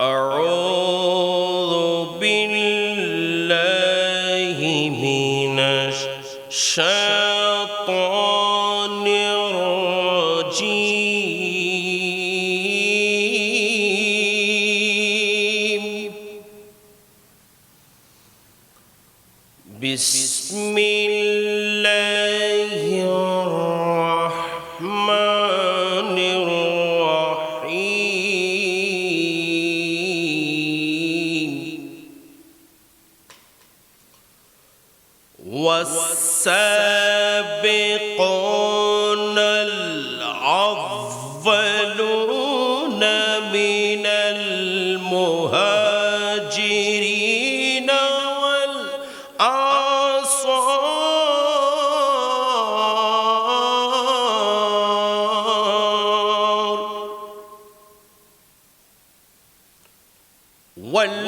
أعوذ بالله من الشيطان الرجيم بسم الله الرحمن الرحيم والسابقون الأولون من المهاجرين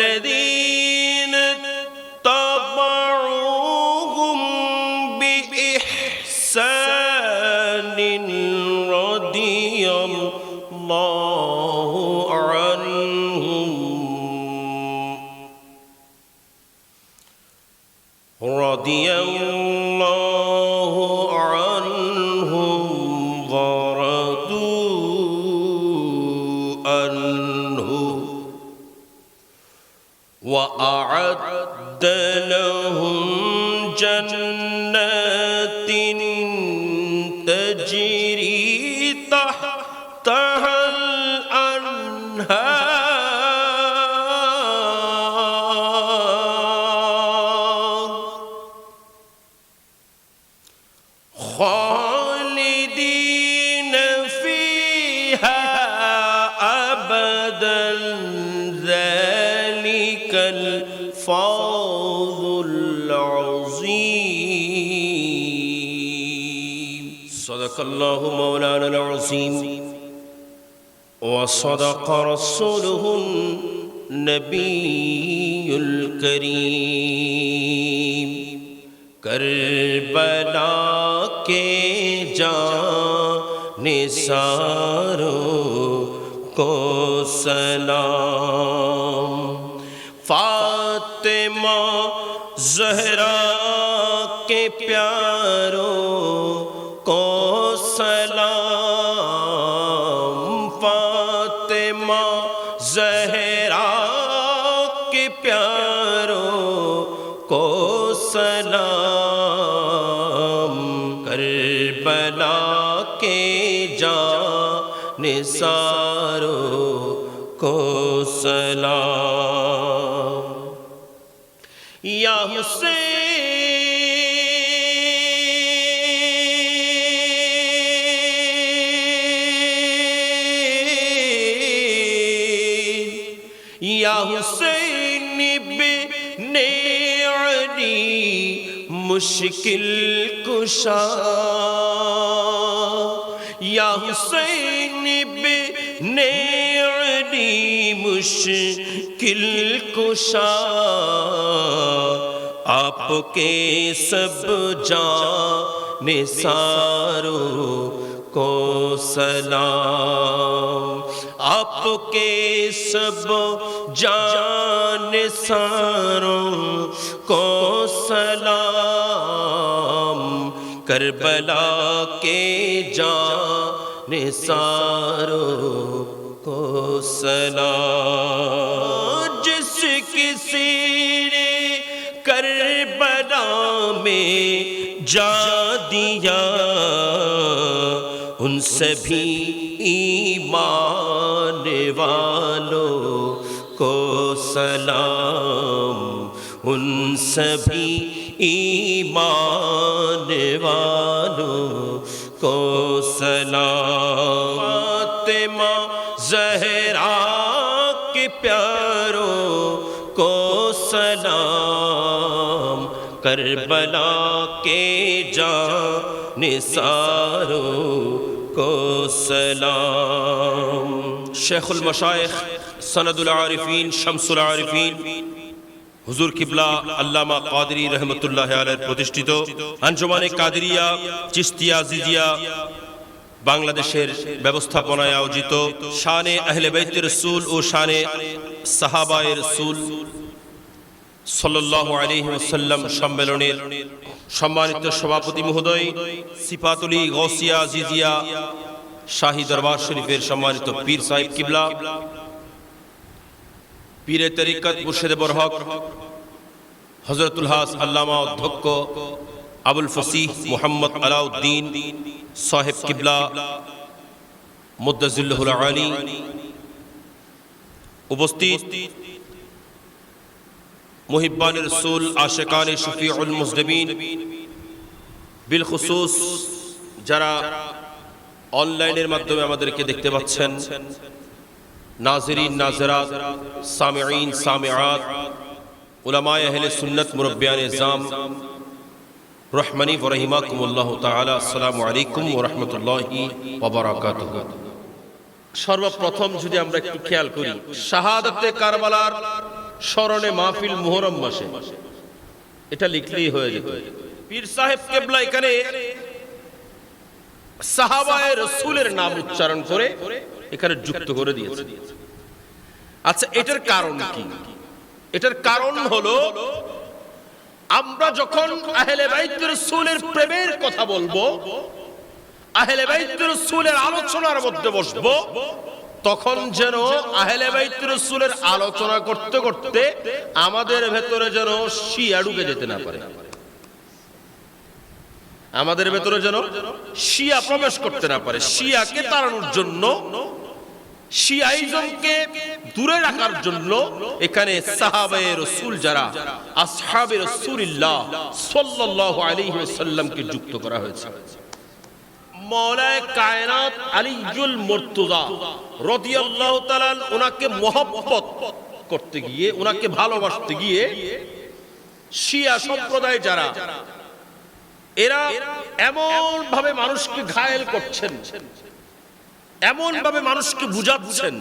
والذين اتبعوهم بإحسان رضي الله عنهم ورضوا عنه وأعد لهم جنات تجري تحتها الأنهار خالدين فيها أبدا ذلك الفوز العظيم صدق الله مولانا العظيم وصدق رسوله النبي الكريم کربلا کے جانثاروں کو سلام فاطمہ زہرا کے پیاروں کو سلام فاطمہ زہرا کے پیاروں کو سلام کربلا کے جانثاروں کو سلام یا حسین یا حسین ابن علی مشکل کشا یا حسین ابن علی مشکل کشا آپ کے سب جانثاروں کو سلام آپ کے سب جانثاروں کو سلام کربلا کے جانثاروں کو سلام جس کسی نے کربلا میں جا دیا ان سبھی ایمان والوں کو سلام ان سبھی ایمان والوں کو سلام فاطمہ زہرا کے پیاروں کو سلام کربلا کے جانثاروں کو سلام شیخ المشائخ سند العارفین شمس العارفین হুজুর কিবলা আল্লামা কাদেরী রহমতুল্লাহ আলাইহি প্রতিষ্ঠিত আঞ্জুমানে কাদেরিয়া চিশতিয়া জিজিয়া 1 মিরপুর বাংলাদেশের ব্যবস্থাপনায় আয়োজিত শানে আহলে বাইত রাসূল ও শানে সাহাবায়ে রাসূল সাল্লাল্লাহু আলাইহি ওয়াসাল্লাম সম্মেলনের সম্মানিত সভাপতি মহোদয়, সিফাতুল গৌসিয়া আজিজিয়া শাহী দরবার শরীফের সম্মানিত পীর সাহেব কিবলা, পীরে তরিকত মুর্শিদে বরহক হযরতুল হাস আল্লামা অধ্যক্ষ আবুল ফসিহ মুহাম্মদ আলাউদ্দিন সাহেব কিবলা মুদ্দাজিল্লাহুল আলী, উপস্থিত মুহিব্বান রাসূল আশিকানে শফিউল মুজনিবিন, বিল খুসুস যারা অনলাইনের মাধ্যমে আমাদেরকে দেখতে পাচ্ছেন, নাজিরিন নাজিরাত, সামিঈন সামিআত, উলামায়ে আহলে সুন্নাত, মুরব্বিয়ানে ইজাম রহমানি ওয়া রাহিমাকুমুল্লাহ তাআলা। আসসালামু আলাইকুম ওয়া রাহমাতুল্লাহি ওয়া বারাকাতুহু। সর্বপ্রথম যদি আমরা একটু খেয়াল করি, শাহাদাতে কারবালার স্মরণে মাহফিল মুহররম মাসে, এটা লিখলেই হয়ে যেত। পীর সাহেব কিবলা এখানে সাহাবায়ে রাসূলের নাম উচ্চারণ করে এখানে যুক্ত করে দিয়েছে। আচ্ছা, এটার কারণ কি? এটার কারণ হলো, আমরা যখন আহলে বাইত রাসূলের প্রেমের কথা বলবো, আহলে বাইত রাসূলের আলোচনার মধ্যে বসবো, তখন যেন আহলে বাইত রাসূলের আলোচনা করতে করতে আমাদের ভেতরে যেন শিয়া ঢুকে যেতে না পারে, আমাদের ভেতরে যেন শিয়া প্রবেশ করতে না পারে। শিয়াকে তাড়ানোর জন্য, শিয়াইজমকে দূরে রাখার জন্য এখানে সাহাবায়ে রাসূল যারা আসহাবে রাসূলুল্লাহ সাল্লাল্লাহু আলাইহি ওয়াসাল্লামকে যুক্ত করা হয়েছে। মাওলায়ে কায়নাত আলীউল মুর্তজা রাদিয়াল্লাহু তাআলা ওনাকে মহব্বত করতে গিয়ে, ওনাকে ভালোবাসতে গিয়ে শিয়া সম্প্রদায় যারা, এরা এমন ভাবে মানুষকে ঘায়েল করছেন, এমন ভাবে মানুষকে বুঝাচ্ছেন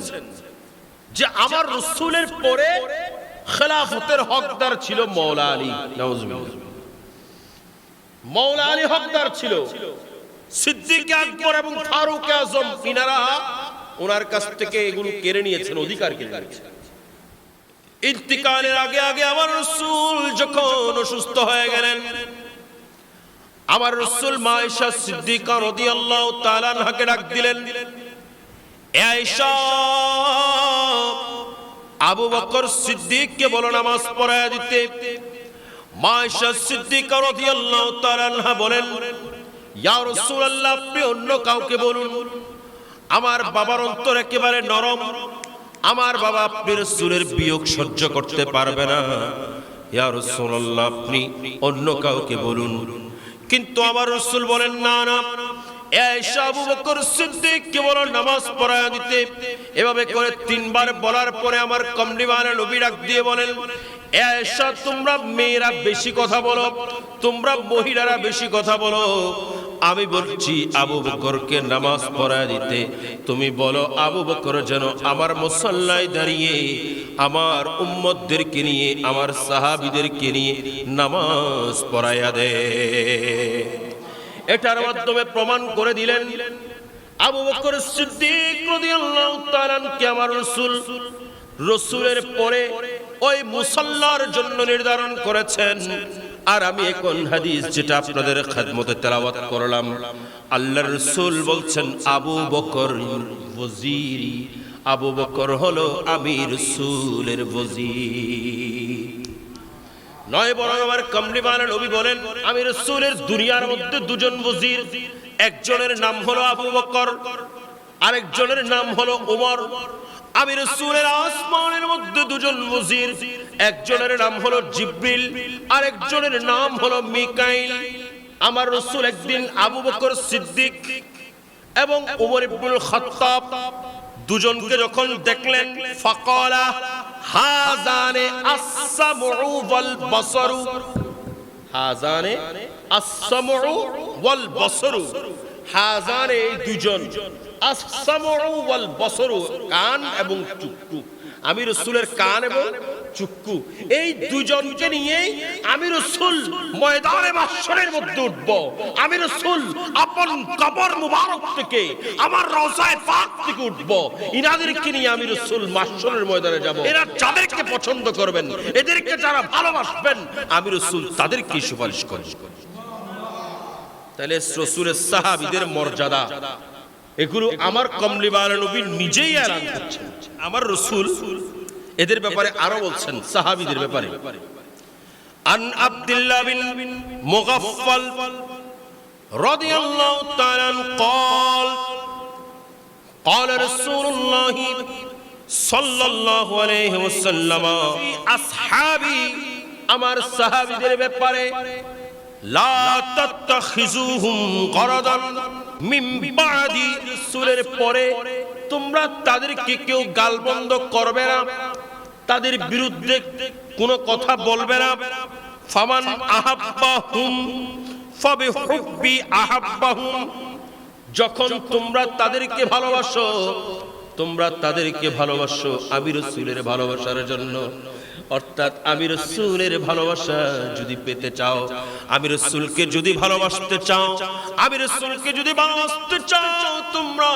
যে আমার রাসূলের পরে খেলাফতের হকদার ছিল মাওলা আলী। নাউজুবিল্লাহ। মাওলা আলী হকদার ছিল, সিদ্দিক আকবর এবং ফারুক আজম ইনারা ওনার কাছ থেকে এগুলো কেড়ে নিয়েছেন, অধিকার কেড়ে নিয়েছেন। ইন্তিকালের আগে আগে আমার রাসূল যখন অসুস্থ হয়ে গেলেন, আমার রাসূল মা আয়েশা সিদ্দিকা রাদিয়াল্লাহু তাআলা আনহাকে ডাক দিলেন, এ আয়েশা, আবু বকর সিদ্দিককে বলো নামাজ পড়ায়া দিতে। মা আয়েশা সিদ্দিকা রাদিয়াল্লাহু তাআলা আনহা বলেন, ইয়া রাসূলুল্লাহ, আপনি অন্য কাউকে বলুন, আমার বাবার অন্তর একেবারে নরম, আমার বাবা আপনার রাসূলের বিয়োগ সহ্য করতে পারবে না। ইয়া রাসূলুল্লাহ, আপনি অন্য কাউকে বলুন। কিন্তু আমার রাসূল বলেন, না না, আয়েশা আবু বকর সিদ্দিককে বলো নামাজ পড়ায়া দিতে। এভাবে করে তিনবার বলার পরে আমার কমলিওয়ালা নবী ডাক দিয়ে বলেন, আয়েশা, তোমরা মেয়েরা বেশি কথা বলো, তোমরা মহিলারা বেশি কথা বলো, আমি বলছি আবু বকরকে নামাজ পড়ায়া দিতে। তুমি বলো আবু বকর যেন আমার মুসাল্লায় দাঁড়িয়ে আমার উম্মতদেরকে নিয়ে, আমার সাহাবীদেরকে নিয়ে নামাজ পড়ায়া দেয়। এটার মাধ্যমে প্রমাণ করে দিলেন আবু বকর সিদ্দিক রাদিয়াল্লাহু তাআলা কে আমার রাসূলের পরে ওই মুসাল্লার জন্য নির্ধারণ করেছেন। আর আমি এখন হাদিস যেটা আপনাদের খেদমতে তেলাওয়াত করলাম, আল্লাহর রাসূল বলছেন আবু বকর ওয়াজিরি, আবু বকর হলো আমি রাসূলের ওয়াজির নয়, বরং আমার কমলিওয়ালা নবী বলেন আমি রাসূলের দুনিয়ার মধ্যে দুজন ওয়াজির, একজনের নাম হলো আবু বকর, আরেকজনের নাম হলো ওমর। আমি রাসূলের আসমানের মধ্যে দুজন ওয়াজির, একজনের নাম হলো জিবরিল, আরেকজনের নাম হলো মিকাইল। আমার রাসূল একদিন আবু বকর সিদ্দিক এবং ওমর ইবনুল খাত্তাব দুজনকে যখন দেখলেন, ফাকালা হাযানে আস-সামউ ওয়াল বাসারু, হাযানে আস-সামউ ওয়াল বাসারু, হাযানে এই দুজন, আস-সামউ ওয়াল বাসারু কান এবং চক্ষু। আমি রাসূলের কান এবং চক্ষু, এই দুজনকে নিয়েই আমি রাসূল ময়দানে মাহশরের মধ্যে উঠব। আমি রাসূল আপন কবর মুবারক থেকে আমার রওজায়ে পাক থেকে উঠব। ইনাদেরকে নিয়ে আমি রাসূল মাহশরের ময়দানে যাব। এরা যাদেরকে পছন্দ করবেন, এদেরকে যারা ভালোবাসবেন, আমি রাসূল তাদেরকে সুপারিশ করব। তাহলে রাসূলের সাহাবীদের মর্যাদা এগুলো আমার কমলিওয়ালা নবী নিজেই এলান করছেন। আমার রাসূল এদের ব্যাপারে আরো বলছেন, সাহাবীদের ব্যাপারে। আন আব্দুল্লাহ বিন মুগাফফাল রাদিয়াল্লাহু তাআলা قال قال رسول الله صلى الله عليه وسلم আসহাবী, আমার সাহাবীদের ব্যাপারে, লা তাত্তাখিজুহুম গরাদান মিন বাদি, রাসূলের পরে তোমরা তাদেরকে কেউ গালবন্ধ করবে না, তাদের বিরুদ্ধে কোনো কথা বলবে না। ফামান আহাব্বাহুম ফাবিহুব্বি আহাব্বাহুম, যখন তোমরা তাদেরকে ভালোবাসো, তোমরা তাদেরকে ভালোবাসো আমি রাসূলের ভালোবাসার জন্য। অর্থাৎ আমি রাসূলের ভালোবাসা যদি পেতে চাও, আমি রাসূলকে যদি ভালোবাসতে চাও, আমি রাসূলকে যদি ভালোবাসতে চাও, তোমরা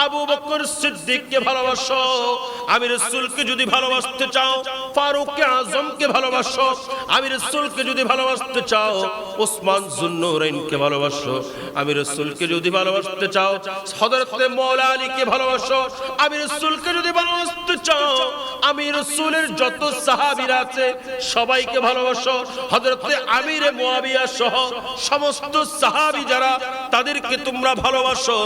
আবু বকর সিদ্দিককে ভালোবাসো। আমি রাসূলকে যদি ভালোবাসতে চাও, ফারুক আযমকে ভালোবাসো। আমি রাসূলকে যদি ভালোবাসতে চাও, ওসমান যুন্নুরাইনকে ভালোবাসো। আমি রাসূলকে যদি ভালোবাসতে চাও, হযরত মাওলা আলীকে ভালোবাসো। আমি রাসূলকে যদি ভালোবাসতে চাও, আমি রাসূলের যত সাহাবীরা আছে সবাইকে ভালোবাসো। হযরত আমির মুয়াবিয়া সহ সমস্ত সাহাবী যারা, তাদেরকে তোমরা ভালোবাসো,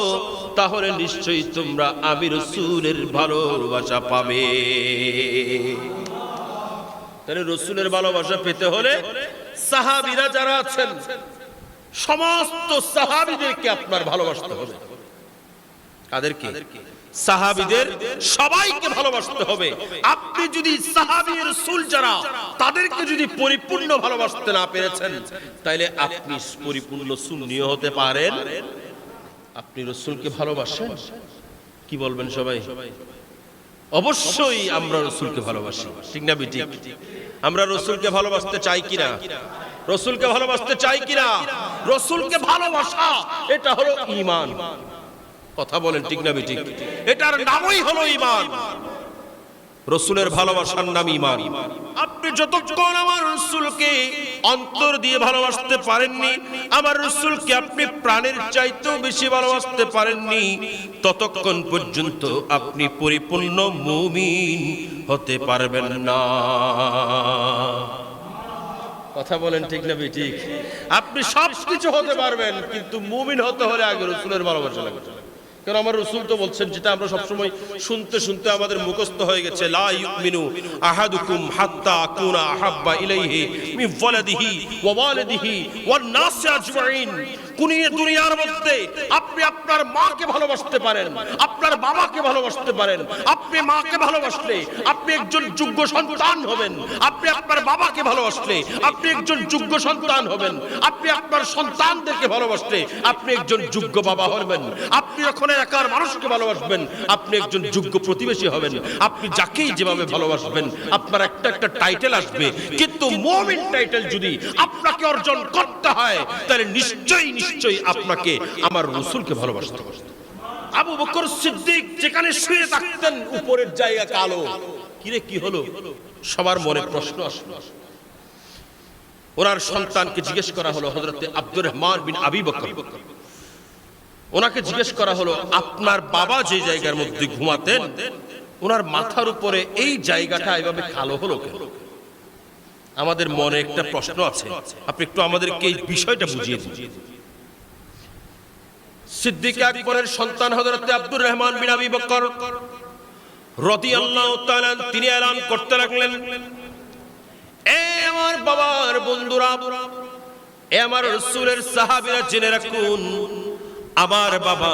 তাহলে নিশ্চয়ই তোমরা আমি রাসূলের ভালোবাসা পাবে। তাহলে রাসূলের ভালোবাসা পেতে হলে সাহাবীরা যারা আছেন সমস্ত সাহাবীদেরকে আপনার ভালোবাসতে হবে। কাদেরকে? সাহাবীদের সবাইকে ভালোবাসতে হবে। আপনি যদি সাহাবী রাসূল যারা, তাদেরকে যদি পরিপূর্ণ ভালোবাসতে না পেরেছেন, তাহলে আপনি পরিপূর্ণ সুন্নি হতে পারেন। আপনি রাসূলকে ভালোবাসেন? কি বলবেন সবাই? অবশ্যই আমরা রাসূলকে ভালোবাসি, ঠিক না বেটি? আমরা রাসূলকে ভালোবাসতে চাই কিনা? রাসূলকে ভালোবাসতে চাই কিনা? রাসূলকে ভালোবাসা এটা হলো ঈমান। কথা বলেন ঠিক না বেটি? এটার নামই হলো ঈমান। রাসূলের ভালোবাসার নাম ঈমান। আপনি যতক্ষণ আমার রাসূলকে অন্তর দিয়ে ভালোবাসতে পারেননি, আমার রাসূলকে আপনি প্রাণের চাইতেও বেশি ভালোবাসতে পারেননি, ততক্ষণ পর্যন্ত আপনি পরিপূর্ণ মুমিন হতে পারবেন না। কথা বলেন ঠিক না বেটি? আপনি সবকিছু হতে পারবেন, কিন্তু মুমিন হতে হলে আগে রাসূলের ভালোবাসা লাগবে। কারণ আমার রাসূল তো বলছেন, যেটা আমরা সবসময় শুনতে শুনতে আমাদের মুখস্থ হয়ে গেছে, লা ইউমিনু আহাদুকুম হাত্তা আকুনা আহাব্বা ইলাইহি মিন ওয়ালাদিহি ওয়া ওয়ালিদিহি ওয়ান নাস আজমাইন। দুনিয়ার মধ্যে আপনি আপনার মাকে ভালোবাসতে পারেন, আপনার বাবাকে ভালোবাসতে পারেন। আপনি মাকে ভালোবাসলে আপনি একজন যোগ্য সন্তান হবেন। আপনি আপনার বাবাকে ভালোবাসলে আপনি একজন যোগ্য সন্তান হবেন। আপনি আপনার সন্তানদেরকে ভালোবাসলে আপনি একজন যোগ্য বাবা হবেন। আপনি যখন এলাকার মানুষকে ভালোবাসবেন, আপনি একজন যোগ্য প্রতিবেশী হবেন। আপনি যাকেই যেভাবে ভালোবাসবেন, আপনার একটা একটা টাইটেল আসবে। কিন্তু মুমিন টাইটেল যদি আপনাকে অর্জন করতে হয়, তাহলে নিশ্চয়ই নিশ্চয়ই আপনাকে আমার রাসূলকে ভালোবাসতে হবে। আবু বকর সিদ্দিক যেখানে শুয়ে থাকতেন, উপরের জায়গা কালো। কিরে কি হলো? সবার মনে প্রশ্ন আসলো। ওনার সন্তানকে জিজ্ঞেস করা হলো, হযরত আব্দুর রহমান বিন আবি বকর, ওনাকে জিজ্ঞেস করা হলো, আপনার বাবা যে জায়গার মধ্যে ঘুমাতেন, ওনার মাথার উপরে এই জায়গাটা এভাবে কালো হলো কেন? আমাদের মনে একটা প্রশ্ন আছে, আপনি একটু আমাদেরকে এই বিষয়টা বুঝিয়ে দিন। সিদ্দিক আকবরের সন্তান হযরত আব্দুর রহমান বিন আবি বকর রাদিয়াল্লাহু তাআলা তিনি এলান করতে লাগলেন, এ আমার বাবার বন্ধুরা, এ আমার রাসূলের সাহাবীরা, জেনে রাখুন, আমার বাবা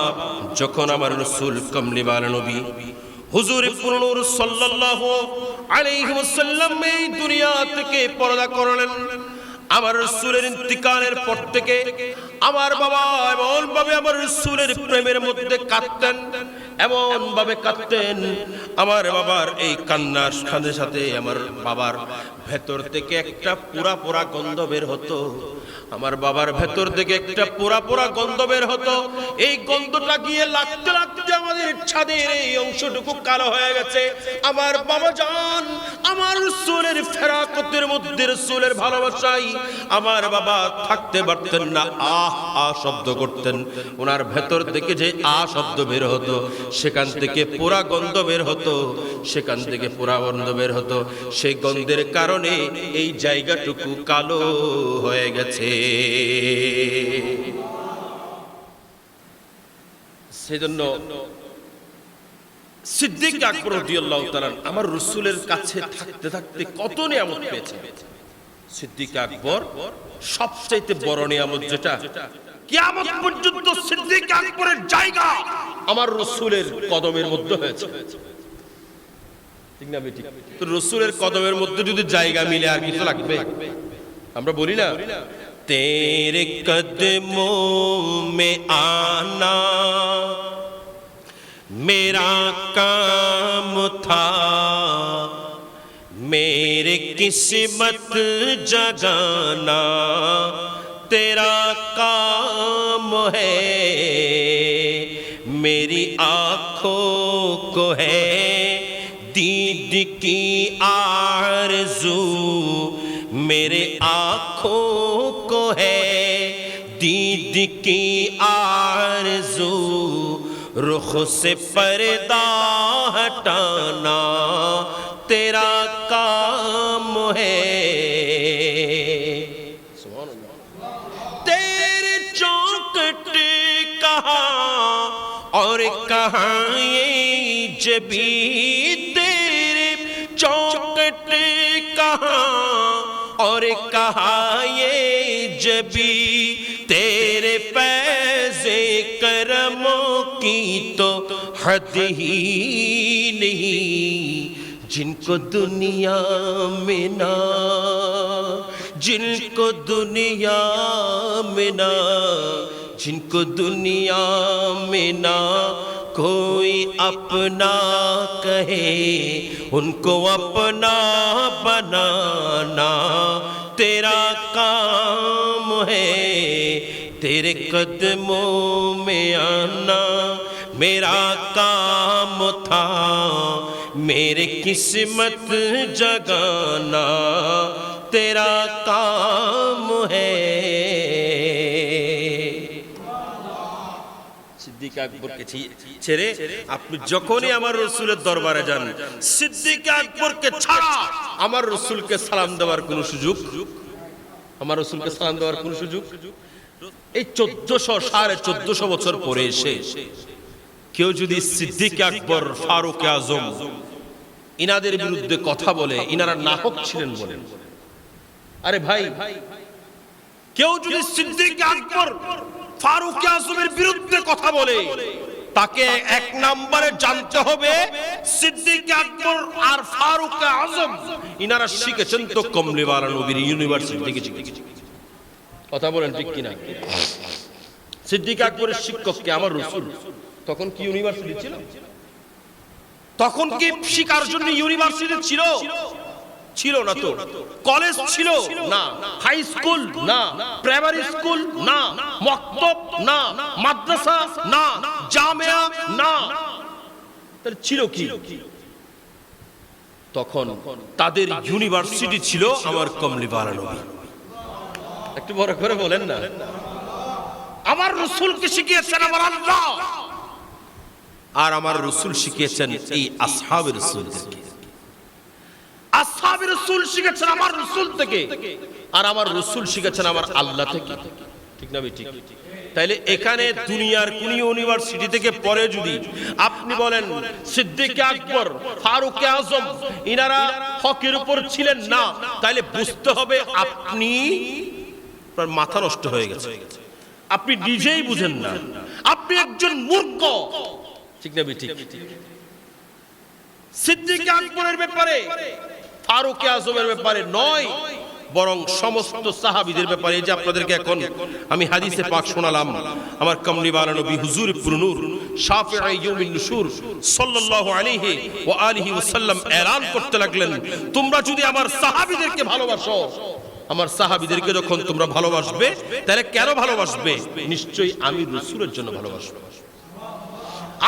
যখন আমার রাসূল কমলিওয়ালা নবী হুজুর পুরনুর সাল্লাল্লাহু আলাইহি ওয়াসাল্লাম এই দুনিয়া থেকে পরদা করলেন, আমার রাসূলের ইন্তিকালের পর থেকে আমার বাবা এমন ভাবে আমার রাসূলের প্রেমের মধ্যে কাঁদতেন, এমন ভাবে কাঁদতেন, আমার বাবার এই কান্নার সাথে সাথে আমার বাবার ভেতর থেকে একটা পোড়া পোড়া গন্ধ বের হতো। আমার বাবার ভেতর থেকে একটা পোড়া পোড়া গন্ধ বের হতো। এই গন্ধটা গিয়ে লাগতে লাগতে আমাদের ছাদের এই অংশটুকু কালো হয়ে গেছে। আমার বাবা জান আমার রাসূলের ফেরাকতের মধ্যে, রাসূলের ভালোবাসায় আমার বাবা থাকতে পারতেন না, আহ আহ শব্দ করতেন। ওনার ভেতর থেকে যে আহ শব্দ বের হতো, সেখান থেকে পোড়া গন্ধ বের হতো, সেখান থেকে পোড়া গন্ধ বের হতো। সেই গন্ধের কারণে এই জায়গাটুকু কালো হয়ে গেছে। সেজন্য সিদ্দিক আকবর রাদিয়াল্লাহু তাআলা আমার রাসূলের কাছে থাকতে থাকতে কত নিয়ামত পেয়েছেন। সিদ্দিক আকবর সবচেয়ে বড় নিয়ামত যেটা, কিয়ামত পর্যন্ত সিদ্দিক আকবরের জায়গা আমার রাসূলের কদমের মধ্যে হয়েছে। ঠিক না বেটি? তো রাসূলের কদমের মধ্যে যদি জায়গা মিলে আর কিছু লাগবে? আমরা বলি না, তেরে কদমোं में आना मेरा काम था, मेरे किस्मत जगाना तेरा काम है, मेरी आँखों को है दीद की आरज़ू, मेरे आँखों को है दीद की आरज़ू, रुख से पर्दा हटाना तेरा काम है। तेरे चौखटे कहाँ और कहाँ ये जबी, तेरे चौखटे कहाँ और कहाँ ये जबी, तेरे पैसे करमों की तो हद ही नहीं, जिनको दुनिया में ना, जिनको दुनिया में ना, जिनको दुनिया में ना कोई अपना कहे, उनको अपना बनाना तेरा काम है, तेरे कदमों में आना मेरा काम था, मेरे किस्मत जगाना तेरा काम है। সিদ্দিক আকবরকে ছেড়ে আপনি যখনই আমার রাসূলের দরবারে যান, সিদ্দিক আকবরকে ছাড়া আমার রাসূলকে সালাম দেওয়ার কোনো সুযোগ, আমার রাসূলকে সালাম দেওয়ার কোনো সুযোগ। এই 1400 বছর পরে এসে কেউ যদি সিদ্দিক আকবর, ফারুক আজম ইনাদের বিরুদ্ধে কথা বলে, ইনারা নাহক ছিলেন বলেন, আরে ভাই, কেউ যদি সিদ্দিক আকবর, ফারুক আজমের বিরুদ্ধে কথা বলে, তাকে এক নম্বরে জানতে হবে সিদ্দিক আকবর আর ফারুক আজম ইনারা শিখেছেন তো কমলিওয়ালা নবীর ইউনিভার্সিটি থেকে শিখেছেন। কথা বলেন ঠিক কিনা? সিদ্দিক আকবরের শিক্ষক কে? আমার রাসূল। তখন কি ইউনিভার্সিটি ছিল? তখন কি শিক্ষার জন্য ইউনিভার্সিটি ছিল? ছিল না তো। কলেজ ছিল না, হাই স্কুল না, প্রাইমারি স্কুল না, মক্তব না, মাদ্রাসা না, জামিয়া না, তাহলে ছিল কি? তখন তাদের ইউনিভার্সিটি ছিল আমার কমলিওয়ালা নবী। একটু বড় করে বলেন না। আমার রাসূলকে শিখিয়েছেন আমার আল্লাহ, আর আমার রাসূল শিখিয়েছেন এই আসহাবে রাসূলদেরকে। আসহাবে রাসূল শিখেছেন আমার রাসূল থেকে, আর আমার রাসূল শিখেছেন আমার আল্লাহ থেকে। ঠিক না ঠিক? তাইলে এখানে দুনিয়ার কোন ইউনিভার্সিটি থেকে পড়ে যদি আপনি বলেন সিদ্দিক আকবর, ফারুক আজম ইনারা হকের উপর ছিলেন না, তাইলে বুঝতে হবে আপনি মাথা নষ্ট হয়ে গেছে, আপনি নিজেই বুঝেন না, আপনি একজন মূর্খ। ঠিক না ঠিক? সিদ্দিক আকবরের ব্যাপারে, ফারুক আজমের ব্যাপারে নয়, বরং সমস্ত সাহাবীদের ব্যাপারে। যে আপনাদেরকে এখন আমি হাদিসে পাক শোনালাম, আমার কামলিওয়ালা নবী হুজুর পুরনূর শাফিঈ ইয়াউমিন নুশুর সাল্লাল্লাহু আলাইহি ওয়া আলিহি ওয়াসাল্লাম এলান করতে লাগলেন, তোমরা যদি আমার সাহাবীদেরকে ভালোবাসো, আমার সাহাবীদেরকে যখন তোমরা ভালোবাসবে, তাহলে কেন ভালোবাসবে? নিশ্চয়ই আমি রাসূলের জন্য ভালোবাসবো।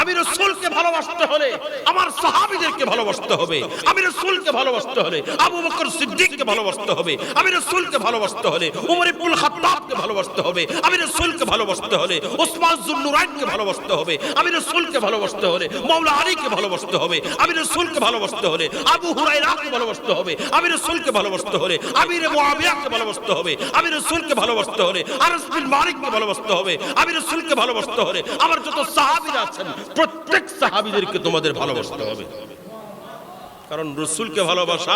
আমি রাসূলকে ভালোবাসতে হলে আমার সাহাবীদেরকে ভালোবাসতে হবে। আমি রাসূলকে ভালোবাসতে হলে আবু বকর সিদ্দিককে ভালোবাসতে হবে। আমি রাসূলকে ভালোবাসতে হলে ওমর ইবনুল খাত্তাবকে ভালোবাসতে হবে। আমি রাসূলকে ভালোবাসতে হলে ওসমান যুন্নুরাইনকে ভালোবাসতে হবে। আমি রাসূলকে ভালোবাসতে হলে মাওলা আলীকে ভালোবাসতে হবে। আমি রাসূলকে ভালোবাসতে হলে আবু হুরায়রাকে ভালোবাসতে হবে। আমি রাসূলকে ভালোবাসতে হলে আমির মুআবিয়াকে ভালোবাসতে হবে। আমি রাসূলকে ভালোবাসতে হলে আনাস বিন মালিককে ভালোবাসতে হবে। আমি রাসূলকে ভালোবাসতে হলে আমার যত সাহাবীরা আছেন প্রত্যেক সাহাবীদেরকে তোমাদের ভালোবাসতে হবে। কারণ রাসূলকে ভালোবাসা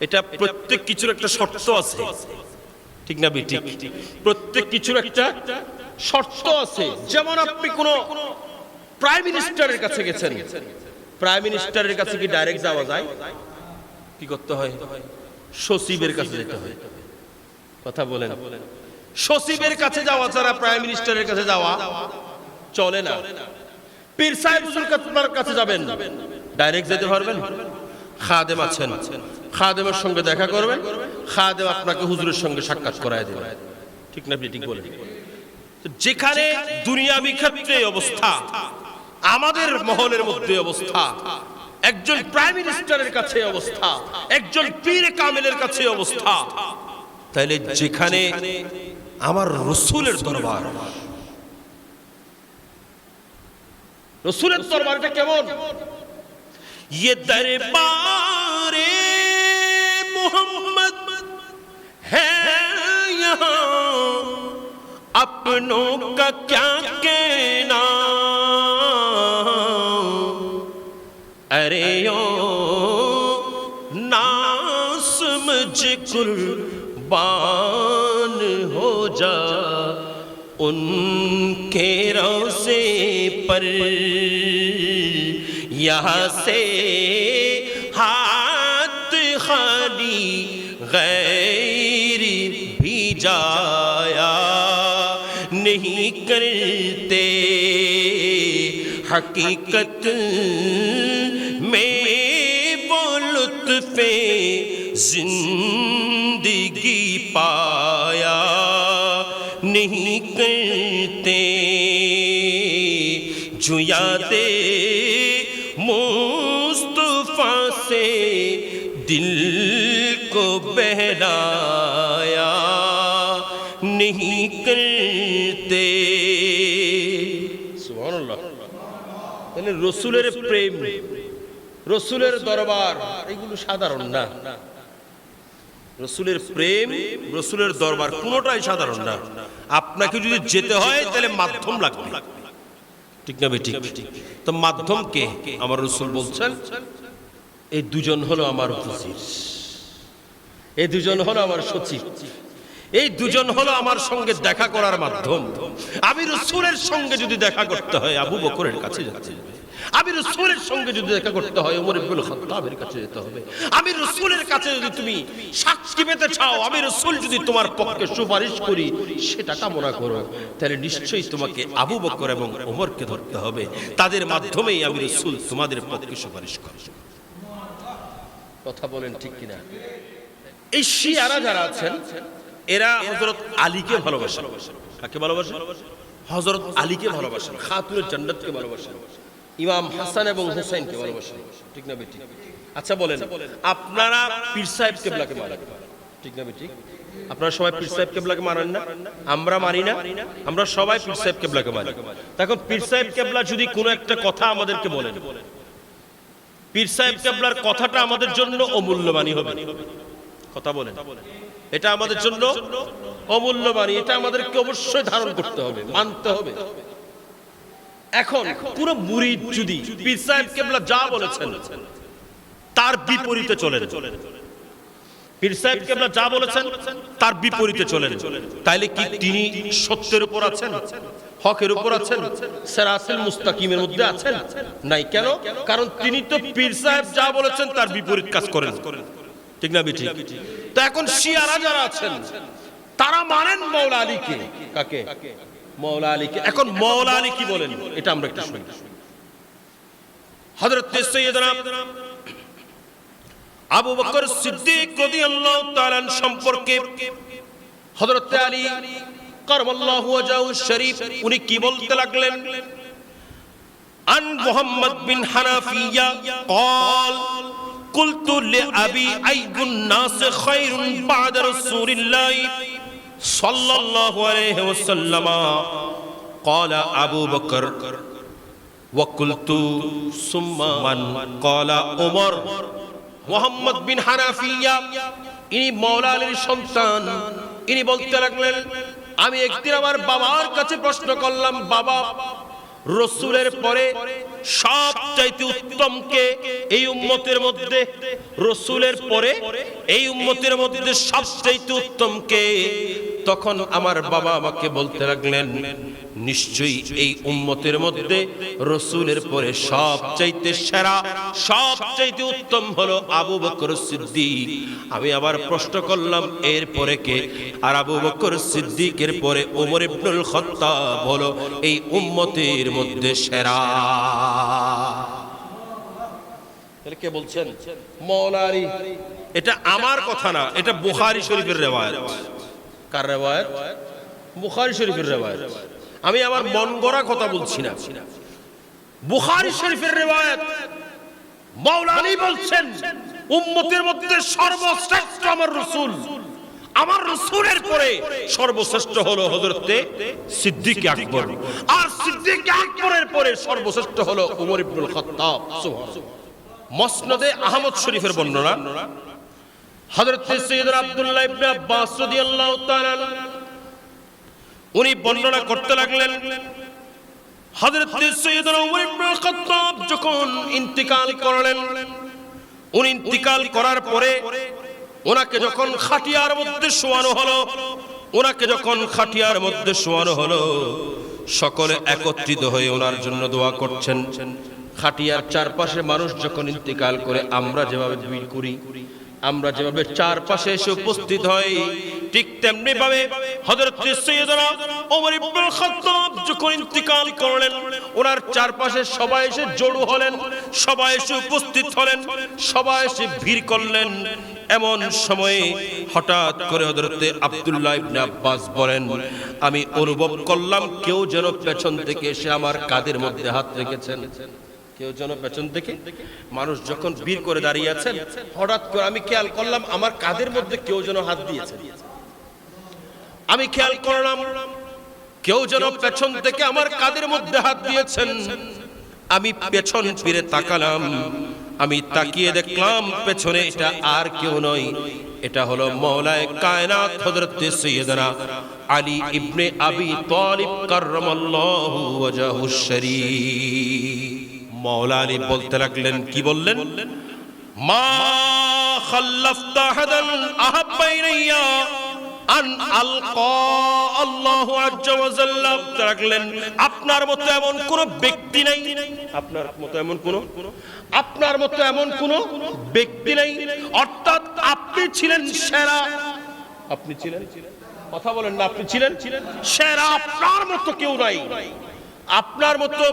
এটা প্রত্যেক কিছুর একটা শর্ত আছে, ঠিক না বেঠিক? প্রত্যেক কিছুর একটা শর্ত আছে। যেমন আপনি কোন প্রাইম মিনিস্টারের কাছে গেছেন, প্রাইম মিনিস্টারের কাছে কি ডাইরেক্ট যাওয়া যায়? কি করতে হয়? সচিবের কাছে যেতে হয়। কথা বলেন, সচিবের কাছে যাওয়া ছাড়া প্রাইম মিনিস্টারের কাছে যাওয়া চলে না। পীর সাহেব হুজুরের কাছে যাবেন, ডাইরেক্ট যেতে পারবেন? খাদেম আছেন, খাদেমের সঙ্গে দেখা করবেন, খাদেম আপনাকে হুজুরের সঙ্গে সাক্ষাৎ করায় দেবে, ঠিক না? ঠিক বলেন। যেখানে দুনিয়াবি ক্ষেত্রে অবস্থা, আমাদের মহলের মধ্যে অবস্থা, একজন প্রাইম মিনিস্টারের কাছে অবস্থা, একজন পীর কামেলের কাছে অবস্থা, তাইলে যেখানে আমার রাসূলের দরবার, রাসূলের দরবারটা কেমন? ये दरबारे मोहम्मद है यहाँ, अपनों का क्या कहना, अरे ओ ना समझ कुर्बान हो जा उनके रोज़े पर, यहाँ से हाथ खाली गैर भी जाया नहीं करते, हकीकत में वो लुत्फ़े जिंदगी पाया नहीं करते, जो यादे मुस्तफा से दिल को बहलाया नहीं करते। সুবহানাল্লাহ। তাহলে রাসূলের প্রেম, রাসূলের দরবার এগুলো সাধারণ না। রাসূলের প্রেম, রাসূলের দরবার কোনোটাই সাধারণ না। আপনাকে যদি যেতে হয় তাহলে মাধ্যম লাগবে, ঠিক না বেঠিক? তো মাধ্যম কে? আমার রাসূল বলছেন এই দুজন হলো আমার ওসির, এই দুজন হলো আমার সচিব, এই দুজন হলো আমার সঙ্গে দেখা করার মাধ্যম। আমি রাসূলের সঙ্গে যদি দেখা করতে হয় আবু বকরের কাছে যেতে হবে, আমি রাসূলের সঙ্গে যদি দেখা করতে হয় ওমর ইবনুল খাত্তাবের কাছে যেতে হবে, আমি রাসূলের কাছে যদি তুমি সাক্ষী পেতে চাও, আমি রাসূল যদি তোমার পক্ষে সুপারিশ করি সেটা কামনা করো, তাহলে নিশ্চয়ই তোমাকে আবু বকর এবং ওমরকে ধরতে হবে। তাদের মাধ্যমেই আমি রাসূল তোমাদের পক্ষে সুপারিশ করব। কথা বলেন ঠিক কিনা? এই শিয়ারা যারা আছেন এরা হযরত আলীকে ভালোবাসেন। কাকে ভালোবাসেন? হযরত আলীকে ভালোবাসেন, খাতুনে জান্নাতকে ভালোবাসেন, ইমাম হাসান এবং হুসাইনকে ভালোবাসেন, ঠিক না বেঠিক? আচ্ছা বলেন, আপনারা পীর সাহেব কিবলাকে মানেন, ঠিক না বেঠিক? আপনারা সবাই পীর সাহেব কিবলাকে মানেন না? আমরা মানি না? আমরা সবাই পীর সাহেব কিবলাকে মানি। তখন পীর সাহেব কিবলা যদি কোনো একটা কথা আমাদেরকে বলেন, পীর সাহেব কিবলার কথাটা আমাদের জন্য অমূল্যবানই হবে। কথা বলেন, এটা আমাদের জন্য অমূল্যবান, এটা আমাদেরকে অবশ্যই ধারণ করতে হবে, মানতে হবে। এখন পুরো মুরিদ যদি পীর সাহেব কিবলা যা বলেছেন তার বিপরীতে চলেন, পীর সাহেব কিবলা যা বলেছেন তার বিপরীতে চলেন, তাইলে কি তিনি সত্যের উপর আছেন, হকের উপর আছেন, সিরাতুল মুস্তাকিমের মধ্যে আছেন? নাই। কেন? কারণ তিনি তো পীর সাহেব যা বলেছেন তার বিপরীত কাজ করেন। ঠিক না বেঠিক? তো এখন শিয়ারা যারা আছেন তারা মানেন মাওলা আলীকে। কাকে? মাওলা আলীকে। এখন মাওলা আলী কি বলেন এটা আমরা একটু শুনি। হযরত সাইয়েদনা আবু বকর সিদ্দিক রাদিয়াল্লাহু তাআলা সম্পর্কে হযরত আলী কাররামাল্লাহু ওয়াজহু শরীফ উনি কি বলতে লাগলেন? আন মুহাম্মদ বিন হানাফিয়া قال قلت لأبي أي الناس خير بعد رسول الله صلى الله عليه وسلم قال أبو بكر وقلت ثم من قال عمر। মুহাম্মদ বিন হানাফিয়া ইনি মাওলা আলীর সন্তান, ইনি বলতে লাগলেন আমি একদিন আমার বাবার কাছে প্রশ্ন করলাম, বাবা রাসূলের পরে সবচাইতে উত্তম কে এই উম্মতের মধ্যে? রাসূলের পরে এই উম্মতের মধ্যে সবচাইতে উত্তম কে? তখন আমার বাবা আমাকে বলতে লাগলেন নিশ্চয়ই এই উম্মতের মধ্যে রাসূলের পরে সবচাইতে সেরা সবচাইতে উত্তম হলো আবু বকর সিদ্দিক। আমি আবার প্রশ্ন করলাম এরপরে কে? আর আবু বকর সিদ্দিকের পরে ওমর ইবনুল খাত্তাব হলো এই উম্মতের মধ্যে সেরা। তাহলে কে বলছেন? মাওলা আলী। এটা আমার কথা না, এটা বুখারী শরীফের রিওয়ায়াত। কার রিওয়ায়াত? বুখারী শরীফের রিওয়ায়াত। আমি আমার মন গড়া কথা বলছি না, বুখারী শরীফের রিওয়ায়াত। মাওলা আলী বলছেন উম্মতের মধ্যে সর্বশ্রেষ্ঠ আমার রাসূল, আমার রাসূলের পরে সর্বশ্রেষ্ঠ হলো হযরতে সিদ্দিক আকবর, আর সিদ্দিক আকবরের পরে সর্বশ্রেষ্ঠ হলো ওমর ইবনুল খাত্তাব। সুবহানাল্লাহ। মুসনাদে আহমদ শরীফের বর্ণনা, হযরত সাইয়েদনা আব্দুল্লাহ ইবনে আব্বাস রাদিয়াল্লাহু তাআলা উনি বর্ণনা করতে লাগলেন হযরত সাইয়েদনা ওমর ইবনুল খাত্তাব যখন ইন্তিকাল করলেন, উনি ইন্তিকাল করার পরে ওনাকে যখন খাটিয়ার মধ্যে শোয়ানো হলো, ওনাকে যখন খাটিয়ার মধ্যে শোয়ানো হলো, সকলে একত্রিত হয়ে ওনার জন্য দোয়া করছেন। খাটিয়ার চারপাশে মানুষ যখন ইন্তিকাল করে আমরা যেভাবে ভিড় করি, আমরা যেভাবে চারপাশে এসে উপস্থিত হই, ঠিক তেমনি ভাবে হযরত সাইয়েদনা ওমর ইবনুল খাত্তাব যখন ইন্তিকাল করলেন ওনার চারপাশে সবাই এসে জড়ো হলেন, সবাই এসে উপস্থিত হলেন, সবাই এসে ভিড় করলেন। এমন সময়ে হঠাৎ করে হযরত আব্দুল্লাহ ইবনে আব্বাস বলেন আমি অনুভব করলাম কেউ যেন পেছন থেকে এসে আমার কাঁধের মধ্যে হাত রেখেছেন। কেউ যেন পেছন থেকে, মানুষ যখন ভিড় করে দাঁড়িয়ে আছেন, হঠাৎ করে আমি খেয়াল করলাম আমার কাঁধের মধ্যে কেউ যেন হাত দিয়েছে। আমি খেয়াল করলাম কেউ যেন পেছন থেকে আমার কাঁধের মধ্যে হাত দিয়েছেন। আমি পেছন ফিরে তাকালাম, আমি তাকিয়ে দেখলাম পেছনে এটা আর কেউ নয়, এটা হলো মাওলায়ে কায়নাত হযরত সাইয়েদনা আলী ইবনে আবি তালিব কাররামাল্লাহু ওয়াজহুশ শরীফ। মাওলা আলী বলতে লাগলেন, কি বললেন? মা খাল্লাফতা হাদান আহাব্বা ইলাইয়া আন আলকা আল্লাহু আযজা ওয়া জাল্লা। লাগলেন আপনার মতো এমন কোন ব্যক্তি নাই, আপনার মতো এমন কোন, আপনার মতো এমন কোন ব্যক্তি নাই, অর্থাৎ আপনি ছিলেন সেরা। আপনি ছিলেন, কথা বলেন না, আপনি ছিলেন সেরা। আপনার মতো কেউ নাই, আপনার মতো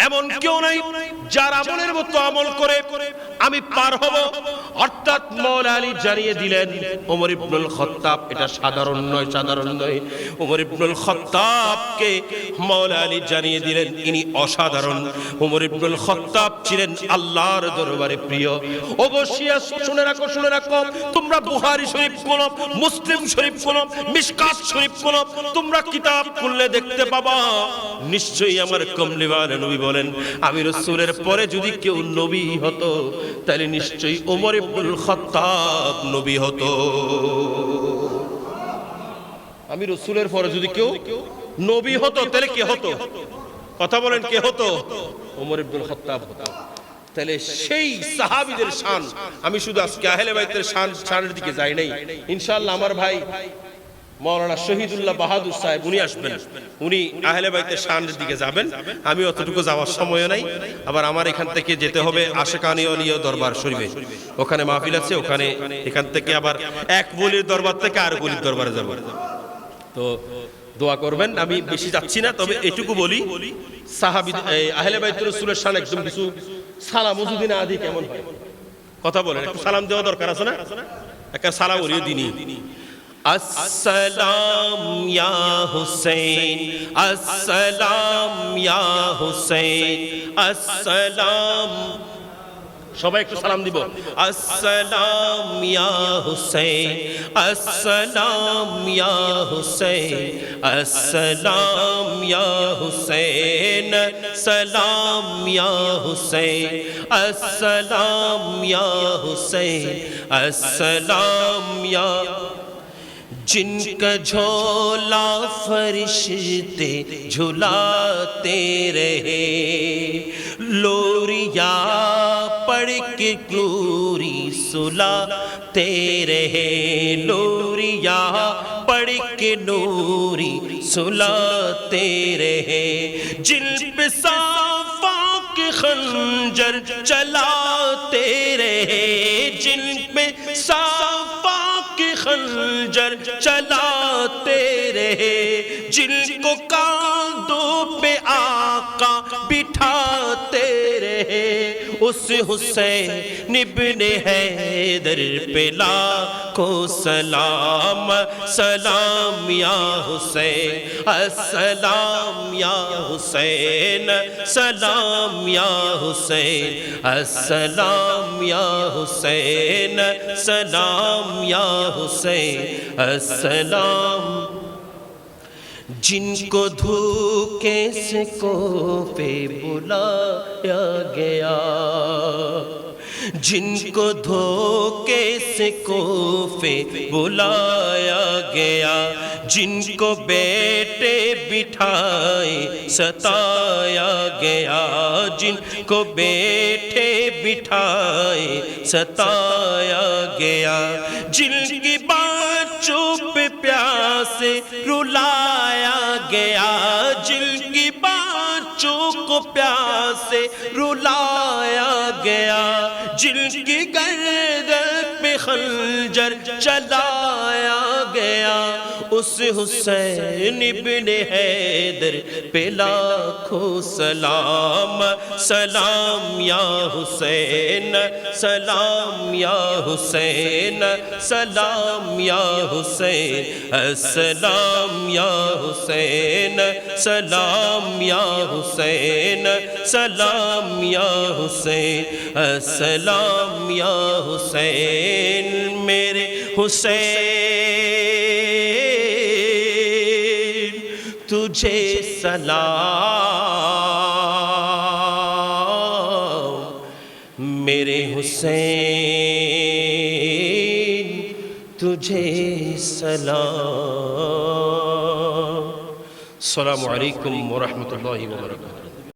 এমন কেউ নাই যার আমলের মতো আমল করে আমি পার হব। অর্থাৎ মাওলা আলী জানিয়ে দিলেন ওমর ইবনুল খাত্তাব, এটা সাধারণ নয়, সাধারণ নয়। ওমর ইবনুল খাত্তাবকে মাওলা আলী জানিয়ে দিলেন ইনি অসাধারণ। ওমর ইবনুল খাত্তাব ছিলেন আল্লাহর দরবারে প্রিয়। ওগো শিয়া শুনে রাখো, শুনে রাখো, তোমরা বুখারী শরীফ খোলো, মুসলিম শরীফ খোলো, মিশকাত শরীফ খোলো, তোমরা কিতাব খুললে দেখতে পাবা নিশ্চয়ই আমার কমলিওয়ালা নবী বলেন আমি রাসূলের পরে যদি কেউ নবী হতো তাহলে নিশ্চয়ই ওমর ইবনুল খাত্তাব নবী হতো। আমি রাসূলের পরে যদি কেউ নবী হতো তাহলে কে হতো? কথা বলেন, কে হতো? ওমর ইবনুল খাত্তাব হতো। তাহলে সেই সাহাবীদের শান, আমি শুধু আজকে আহলে বাইতের শানের দিকে যাই নাই, ইনশাআল্লাহ আমার ভাই মাওলানা শহীদুল্লাহ বাহাদুর সাহেব উনি আসবেন, উনি আহলে বাইতের শানের দিকে যাবেন। আমি অতটুকু যাওয়ার সময় নাই, আবার আমার এখান থেকে যেতে হবে আশেকানি ওলিয়া দরবার শরীফে, ওখানে মাহফিল আছে, ওখানে এখান থেকে আবার এক ওলির দরবার থেকে আর ওলির দরবারে যাব। তো দোয়া করবেন। আমি বেশি যাচ্ছি না, তবে এটুকু বলি, সাহাবী আহলে বাইতুর রাসূলের শান একদম কিছু সালাম উজুদিন আদি কেমন হয় কথা বলেন, একটু সালাম দেওয়া দরকার আছে না? একটা সালাম ওলিয়ে দিনই। আসসালাম ইয়া হুসাইন, আসসালাম ইয়া হুসাইন, আসসালাম, সবাই একটু সালাম দিব। আসসালাম ইয়া হুসাইন, আসসালাম ইয়া হুসাইন, আসসালাম ইয়া হুসাইন, সালাম ইয়া হুসাইন, আসসালাম ইয়া হুসাইন, আসসালাম ইয়া। जिनका झोला फरिश्ते झुलाते रहे, लोरिया पढ़ के क्लोरी सुलाते रहे, लोरिया पढ़ के नूरी सुलाते रहे, जिन पे साफा के खंजर चलाते रहे, जिन पे साफा के खंजर चलाते रहे, जिनको कांधों पे आका बिठाते रहे, उस हुसैन इब्ने हैदर पे लाखों सलाम, सलाम या हुसैन, अस्सलाम या हुसैन, सलाम या हुसैन, अस्सलाम या हुसैन, सलाम या हुसैन, अस्सलाम। जिनको धोखे से कोफे बुलाया गया, जिनको धोखे से कोफे बुलाया गया, जिनको बेटे बिठाए सताया गया, जिनको बेटे बिठाए सताया गया, जिनकी बच्चों पे प्यासे रुलाया गया, जिनकी बच्चों को प्यासे रुलाया गया, जिनकी गर्दन पे खंजर चलाया गया, उस हुसैन इब्ने हैदर पे लाखों सलाम, सलाम या हुसैन, सलाम या हुसैन, सलाम या हुसैन, अस्सलाम या हुसैन, सलाम या हुसैन, सलाम या हुसैन, अस्सलाम या हुसैन। मेरे हुसैन तुझे सलाम, मेरे हुसैन तुझे सलाम। अस्सलामु अलैकुम व रहमतुल्लाहि व बरकातुहू।